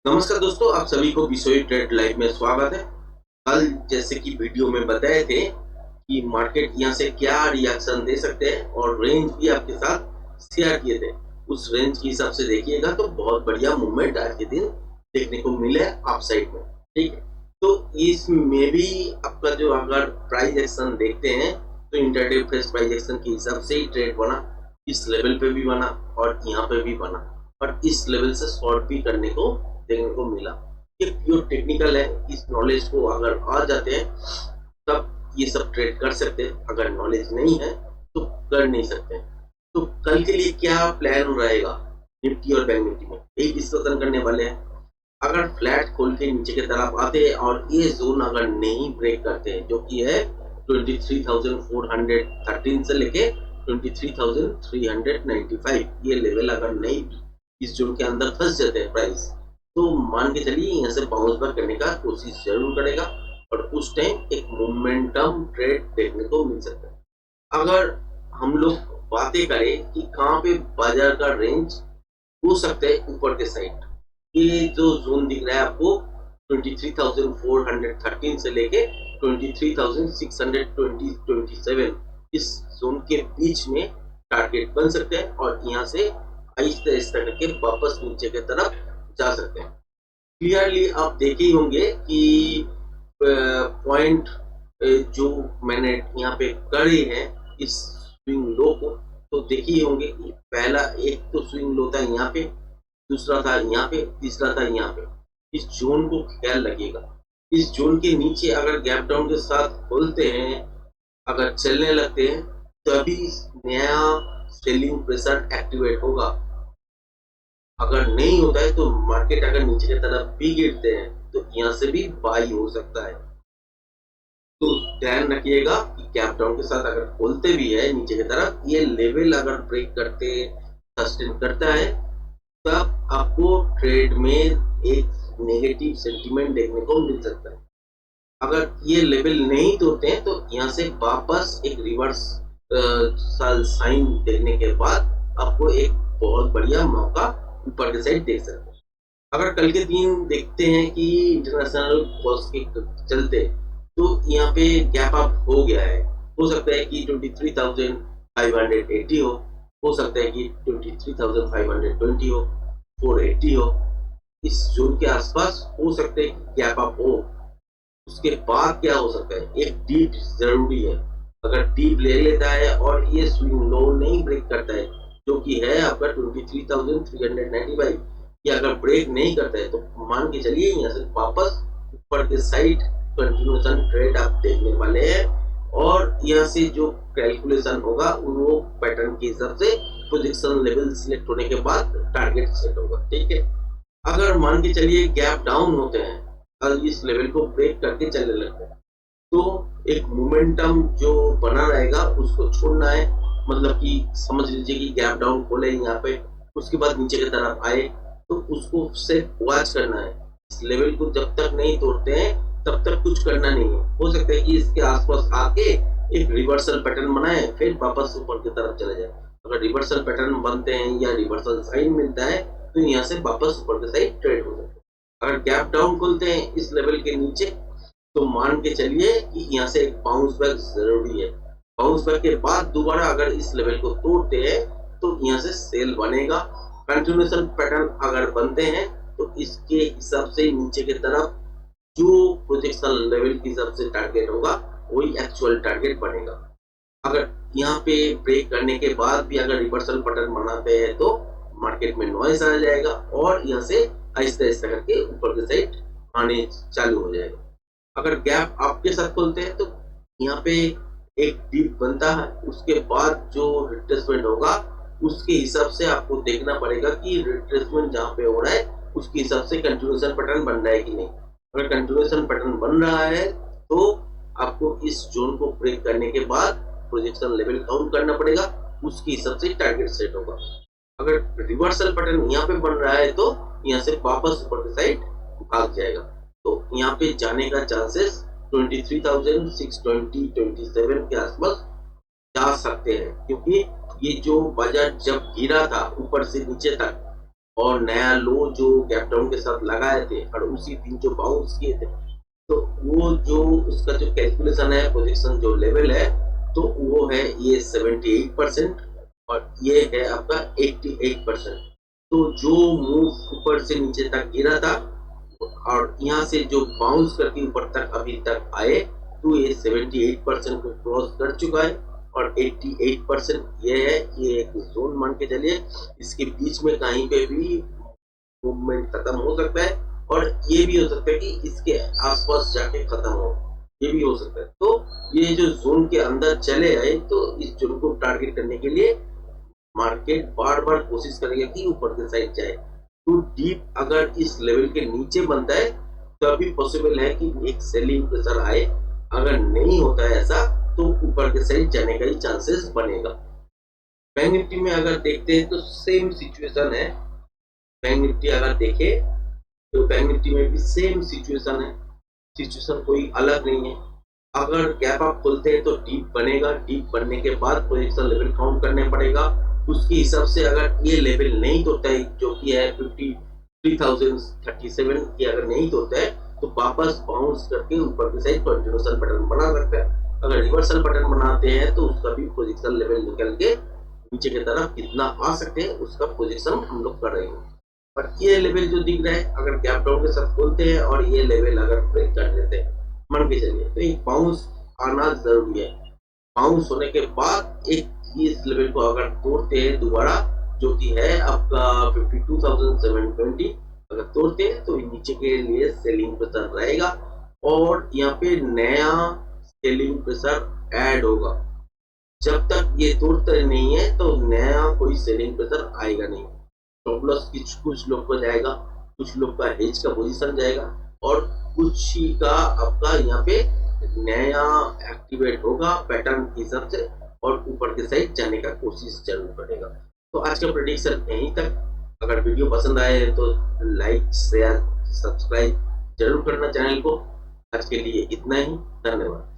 नमस्कार दोस्तों, आप सभी को बिसोई ट्रेड लाइव में स्वागत है। कल जैसे कि वीडियो में बताए थे कि मार्केट यहाँ से क्या रिएक्शन दे सकते हैं और रेंज भी आपके साथ शेयर किए थे। उस रेंज के हिसाब से देखिएगा तो बहुत बढ़िया मूवमेंट आज के दिन देखने को मिले अप साइड में। ठीक है, तो इसमें भी आपका जो अगर प्राइस एक्शन देखते हैं तो इंटरडे फ्रेश प्राइस एक्शन के हिसाब से ही ट्रेड बना, इस लेवल पे भी बना और यहाँ पे भी बना और इस लेवल से शॉर्ट भी करने को देखने को मिला। ये प्योर टेक्निकल है, इस नॉलेज को अगर आ जाते हैं तब ये सब ट्रेड कर सकते हैं, अगर नॉलेज नहीं है तो कर नहीं सकते। तो कल के लिए क्या प्लान रहेगा निफ्टी और बैंक निफ्टी में, यही डिस्कशन करने वाले हैं। अगर फ्लैट खोल के नीचे की तरफ आते हैं और ये जोन अगर नहीं ब्रेक करते हैं जो कि है 23,413 से लेके 23,395, ये लेवल अगर नहीं इस जोन के अंदर फंस जाते हैं प्राइस, तो मान के चलिए यहाँ से बाउंस बैक करने का कोशिश जरूर करेगा और उस टाइम एक मोमेंटम ट्रेड देखने को मिल सकता है। अगर हम लोग बातें करें कि कहाँ पे बाजार का रेंज हो सकता है ऊपर के साइड, ये जो जोन दिख रहा है आपको 23,413 से लेके 23,627, इस जोन के बीच में टारगेट बन सकते हैं और यहाँ से आहिस्ता करके वापस नीचे की तरफ जा सकते हैं। क्लियरली आप देखे ही होंगे कि पॉइंट जो मैंने यहाँ पे करे हैं इस स्विंग लो को, तो देखे ही होंगे कि पहला एक तो स्विंग लो था यहाँ पे, दूसरा था यहाँ पे, तीसरा था यहाँ पे। इस जोन को ख्याल रखिएगा, इस जोन के नीचे अगर गैप डाउन के साथ खोलते हैं, अगर चलने लगते हैं तभी नया सेलिंग प्रेशर एक्टिवेट होगा। अगर नहीं होता है तो मार्केट अगर नीचे की तरफ भी गिरते हैं तो यहाँ से भी बाई हो सकता है। तो ध्यान रखिएगा कि गैप डाउन के साथ अगर खोलते भी है नीचे की तरफ, ये लेवल अगर ब्रेक करते सस्टेन करता है तब आपको ट्रेड में एक नेगेटिव सेंटीमेंट देखने को मिल सकता है। अगर ये लेवल नहीं तोड़ते हैं तो यहाँ से वापस एक रिवर्स साइन देखने के बाद आपको एक बहुत बढ़िया मौका ऊपर के साइड देख सकते हैं। अगर कल के दिन देखते हैं कि इंटरनेशनल कॉस्ट के चलते तो यहाँ पे गैप अप हो गया है, हो सकता है कि 23,580 हो सकता है कि 23,520 हो, 480 हो, इस जोन के आसपास हो सकता है कि गैप अप हो। उसके बाद क्या हो सकता है, एक डीप जरूरी है। अगर डीप ले लेता है और ये स्विंग लो नहीं ब्रेक करता है जो कि है आपका 23,395, ये अगर ब्रेक नहीं करता है तो मान के चलिए यहाँ से वापस ऊपर के साइड कंटिन्यूएशन ट्रेड आप देखने वाले हैं और यहाँ से जो कैलकुलेशन होगा वो पैटर्न के हिसाब से पोजीशन लेवल सिलेक्ट होने के बाद टारगेट सेट होगा। ठीक है, अगर मान के चलिए गैप डाउन होते हैं और इस लेवल को ब्रेक करके चलने लगते हैं तो एक मोमेंटम जो बना रहेगा उसको छोड़ना है। मतलब कि समझ लीजिए कि गैप डाउन खोले यहाँ पे, उसके बाद नीचे की तरफ आए तो उसको से वॉच करना है। इस लेवल को जब तक नहीं तोड़ते हैं तब तक कुछ करना नहीं है। हो सकता है कि इसके आसपास आके एक रिवर्सल पैटर्न बनाए फिर वापस ऊपर की तरफ चले जाए। अगर रिवर्सल पैटर्न बनते हैं या रिवर्सल साइन मिलता है तो यहाँ से वापस ऊपर के साइड ट्रेड हो सकता है। अगर गैप डाउन खोलते हैं इस लेवल के नीचे तो मान के चलिए कि यहाँ से एक बाउंस बैक जरूरी है। बाउंस बैक के बाद दोबारा अगर इस लेवल को तोड़ते हैं तो यहाँ से सेल बनेगा। कंटिन्यूएशन पैटर्न अगर बनते हैं तो इसके हिसाब से नीचे की तरफ जो प्रोजेक्शन लेवल के हिसाब से टारगेट होगा वही एक्चुअल टारगेट बनेगा। अगर यहाँ पे ब्रेक करने के बाद भी अगर रिवर्सल पैटर्न बनाते हैं तो मार्केट में नॉइज आ जाएगा और यहाँ से आहिस्ता करके ऊपर की साइड आने चालू हो जाएगा। अगर गैप आपके साथ खोलते हैं तो यहाँ पे एक डीप बनता है, उसके बाद जो रिट्रेसमेंट होगा उसके हिसाब से आपको देखना पड़ेगा कि रिट्रेसमेंट जहाँ पे हो रहा है उसके हिसाब से कंटिन्यूएशन पैटर्न बन रहा है कि नहीं। अगर कंटिन्यूएशन पैटर्न बन रहा है तो आपको इस जोन को ब्रेक करने के बाद प्रोजेक्शन लेवल काउंट करना पड़ेगा, उसके हिसाब से टारगेट सेट होगा। अगर रिवर्सल पैटर्न यहाँ पे बन रहा है तो यहाँ से वापस ऊपर की साइड भाग जाएगा। तो यहाँ पे जाने का चांसेस 23,627 के आसपास जा सकते हैं, क्योंकि ये जो बाजार जब गिरा था ऊपर से नीचे तक और नया लो जो गैप डाउन के साथ लगाए थे और उसी दिन जो बाउंस किए थे, तो वो जो उसका जो कैलकुलेशन है, प्रोजेक्शन जो लेवल है, तो वो है ये 78% और ये है आपका 88%। तो जो मूव ऊपर से नीचे तक गिरा था और यहाँ से जो बाउंस करके ऊपर तक अभी तक आए, तो ये 78% को क्रॉस कर चुका है और 88% ये है। ये एक जोन मान के चलिए, इसके बीच में कहीं पे भी मूवमेंट खत्म हो सकता है और ये भी हो सकता है कि इसके आसपास जाके खत्म हो, ये भी हो सकता है। तो ये जो जोन के अंदर चले आए, तो इस जोन को टारगेट करने के लिए मार्केट बार बार कोशिश करेगा कि ऊपर के साइड जाए। तो डीप अगर इस लेवल के नीचे बनता है तभी पॉसिबल है कि एक सेलिंग प्रेशर आए, अगर नहीं होता है ऐसा तो ऊपर के साइड जाने का ही चांसेस बनेगा। बैंक निफ्टी में अगर देखते हैं तो सेम सिचुएशन है। बैंक निफ्टी अगर देखे तो बैंक निफ्टी में भी सेम सिचुएशन है, सिचुएशन कोई अलग नहीं है। अगर गैप अप खोलते हैं तो डीप बनेगा, डीप बनने के बाद प्रोजेक्शन लेवल काउंट करने पड़ेगा, उसके हिसाब से अगर ये लेवल नहीं तोड़ता है जो कि है 53,037 की, अगर नहीं तोड़ता है तो वापस बाउंस करके ऊपर की साइड कंटिन्यूएशन पैटर्न बना सकता है। अगर रिवर्सल पैटर्न बनाते हैं तो उसका भी प्रोजेक्शन लेवल निकल के नीचे की तरफ कितना आ सकते हैं उसका प्रोजेक्शन हम लोग कर रहे हैं। पर ये लेवल जो दिख रहा है, अगर गैप डाउन के साथ खोलते हैं और ये लेवल अगर ब्रेक कर देते हैं मान के चलिए, तो एक बाउंस आना जरूरी है। बाउंस होने के बाद एक इस लेवल को अगर तोड़ते हैं दोबारा, जो कि है आपका 52,720, अगर तोड़ते हैं तो नीचे के लिए सेलिंग प्रेशर रहेगा और यहाँ पे नया सेलिंग प्रेशर ऐड होगा। जब तक ये तोड़ते नहीं है तो नया कोई सेलिंग प्रेशर आएगा नहीं। स्टॉप लॉस कुछ लोग को जाएगा, कुछ लोग का हेज का पोजीशन जाएगा और कुछ ही का आपका यहाँ पे नया एक्टिवेट होगा पैटर्न के हिसाब से और ऊपर के साइड जाने का कोशिश जरूर करेगा। तो आज का प्रेडिक्शन यहीं तक। अगर वीडियो पसंद आए तो लाइक शेयर सब्सक्राइब जरूर करना चैनल को। आज के लिए इतना ही, धन्यवाद।